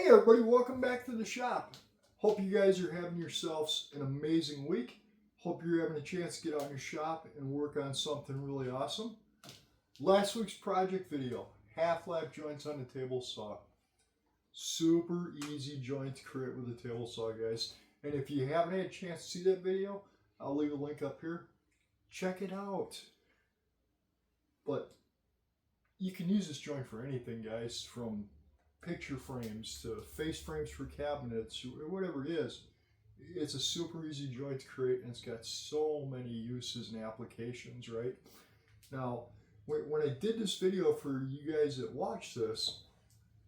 Hey everybody, welcome back to the shop. Hope you guys are having yourselves an amazing week. Hope you're having a chance to get out in your shop and work on something really awesome. Last week's project video, half lap joints on the table saw. Super easy joint to create with a table saw, guys. And if you haven't had a chance to see that video, I'll leave a link up here. Check it out. But you can use this joint for anything, guys, from picture frames to face frames for cabinets, or whatever it is. It's a super easy joint to create, and it's got so many uses and applications, right? Now, when I did this video for you guys that watch this,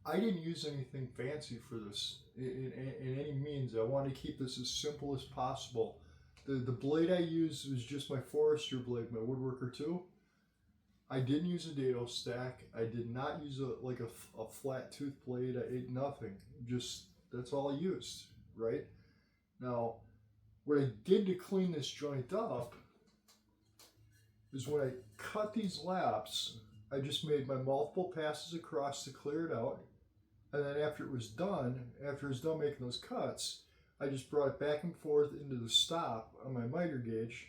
I didn't use anything fancy for this in any means. I wanted to keep this as simple as possible. The blade I used was just my Forester blade, my Woodworker 2. I didn't use a dado stack. I did not use a flat tooth blade. I ate nothing. Just, that's all I used, right? Now, what I did to clean this joint up is when I cut these laps, I just made my multiple passes across to clear it out. And then after it was done making those cuts, I just brought it back and forth into the stop on my miter gauge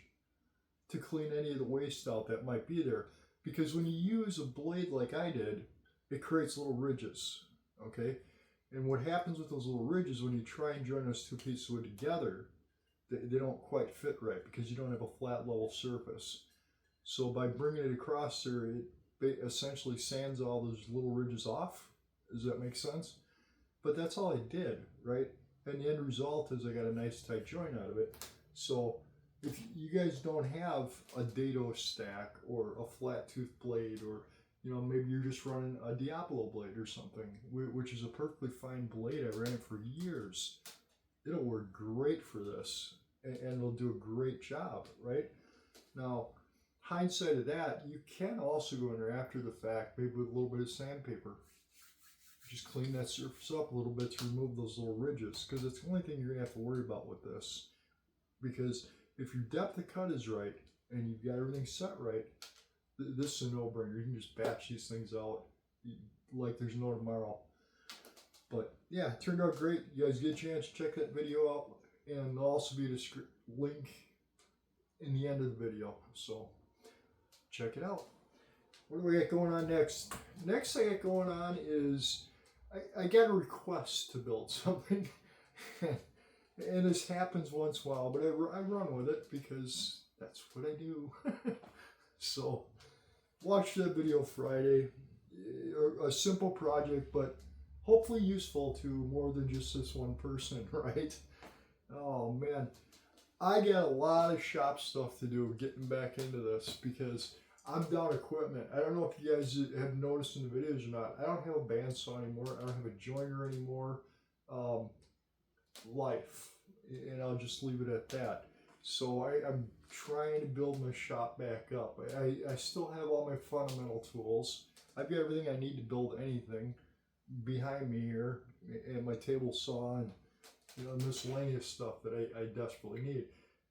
to clean any of the waste out that might be there. Because when you use a blade like I did, it creates little ridges, okay? And what happens with those little ridges when you try and join those two pieces of wood together, they don't quite fit right because you don't have a flat level surface. So by bringing it across there, it essentially sands all those little ridges off. Does that make sense? But that's all I did, right? And the end result is I got a nice tight joint out of it. So if you guys don't have a dado stack or a flat tooth blade, or maybe you're just running a Diablo blade or something, which is a perfectly fine blade. I ran it for years. It'll work great for this, and it'll do a great job, right? Now, hindsight of that, you can also go in there after the fact, maybe with a little bit of sandpaper. Just clean that surface up a little bit to remove those little ridges, because it's the only thing you're going to have to worry about with this. Because if your depth of cut is right and you've got everything set right, this is a no-brainer. You can just batch these things out like there's no tomorrow. But yeah, it turned out great. You guys get a chance to check that video out, and there'll also be a link in the end of the video. So check it out. What do we got going on next? Next thing I got going on is I got a request to build something. And this happens once in a while, but I run with it because that's what I do. So, watch that video Friday. A simple project, but hopefully useful to more than just this one person, right? Oh man, I got a lot of shop stuff to do getting back into this because I'm down equipment. I don't know if you guys have noticed in the videos or not. I don't have a bandsaw anymore. I don't have a joiner anymore. Life, and I'll just leave it at that. So I'm trying to build my shop back up. I still have all my fundamental tools. I've got everything I need to build anything behind me here, and my table saw and miscellaneous stuff that I desperately need.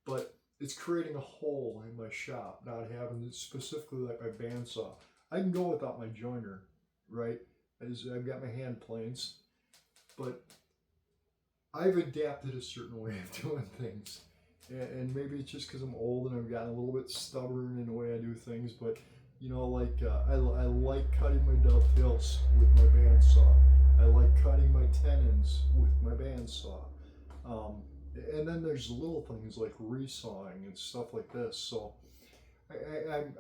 But it's creating a hole in my shop, not having specifically like my bandsaw. I can go without my joiner, right? As I've got my hand planes, but I've adapted a certain way of doing things, and maybe it's just because I'm old and I've gotten a little bit stubborn in the way I do things, but I like cutting my dovetails with my bandsaw. I like cutting my tenons with my bandsaw. And then there's little things like resawing and stuff like this, so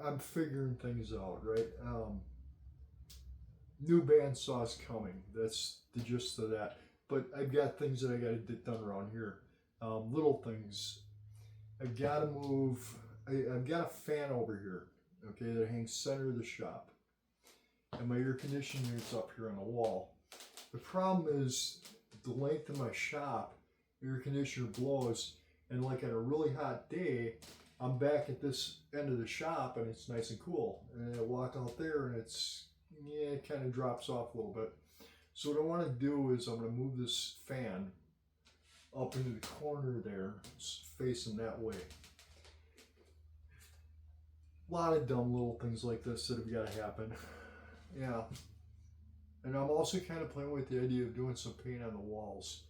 I'm figuring things out, right? New bandsaws coming, that's the gist of that. But I've got things that I got to get done around here. Little things. I've got to move. I've got a fan over here, okay, that hangs center of the shop. And my air conditioning unit's up here on the wall. The problem is the length of my shop, air conditioner blows, and like on a really hot day, I'm back at this end of the shop and it's nice and cool. And I walk out there and it kind of drops off a little bit. So what I want to do is I'm going to move this fan up into the corner there, facing that way. A lot of dumb little things like this that have got to happen. Yeah. And I'm also kind of playing with the idea of doing some paint on the walls.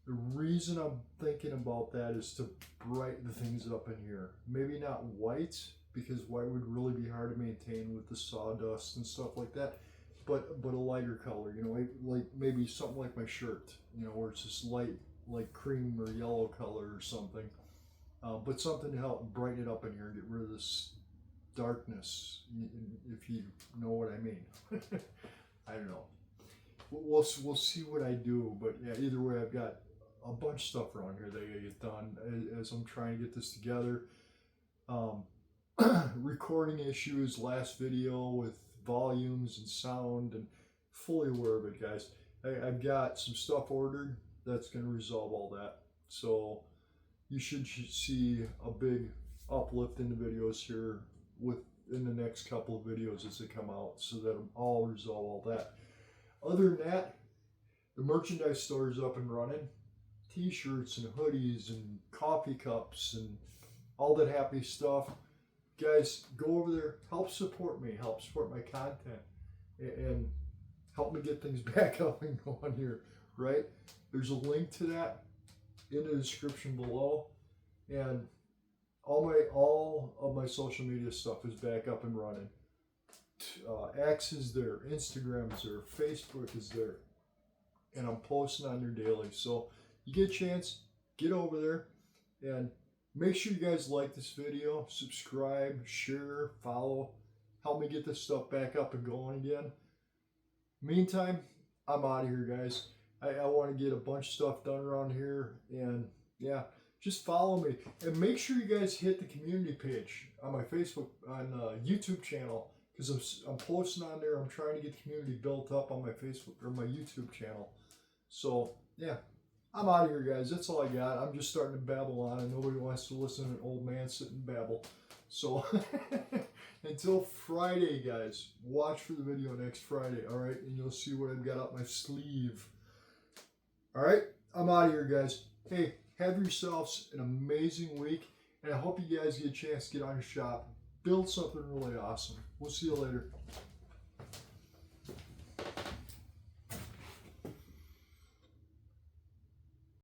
The reason I'm thinking about that is to brighten the things up in here. Maybe not white, because white would really be hard to maintain with the sawdust and stuff like that. But a lighter color, you know, like maybe something like my shirt, you know, where it's just light, like cream or yellow color or something. But something to help brighten it up in here and get rid of this darkness, if you know what I mean. I don't know. We'll see what I do, but yeah, either way, I've got a bunch of stuff around here that I gotta get done as I'm trying to get this together. Recording issues, last video with volumes and sound, and fully aware of it, guys. I've got some stuff ordered that's going to resolve all that. So you should see a big uplift in the videos here within the next couple of videos as they come out, so that I'll resolve all that. Other than that, the merchandise store is up and running. T-shirts and hoodies and coffee cups and all that happy stuff. Guys, go over there, help support me, help support my content, and help me get things back up and going here, right? There's a link to that in the description below, and all of my social media stuff is back up and running. X is there, Instagram is there, Facebook is there, and I'm posting on there daily. So you get a chance, get over there, and make sure you guys like this video, subscribe, share, follow, help me get this stuff back up and going again. Meantime, I'm out of here, guys. I want to get a bunch of stuff done around here, and yeah, just follow me. And make sure you guys hit the community page on my Facebook, on YouTube channel, because I'm posting on there. I'm trying to get the community built up on my Facebook or my YouTube channel. So, yeah. I'm out of here, guys. That's all I got. I'm just starting to babble on, and nobody wants to listen to an old man sit and babble. So, until Friday, guys, watch for the video next Friday, all right? And you'll see what I've got up my sleeve. All right? I'm out of here, guys. Hey, have yourselves an amazing week, and I hope you guys get a chance to get on your shop, build something really awesome. We'll see you later.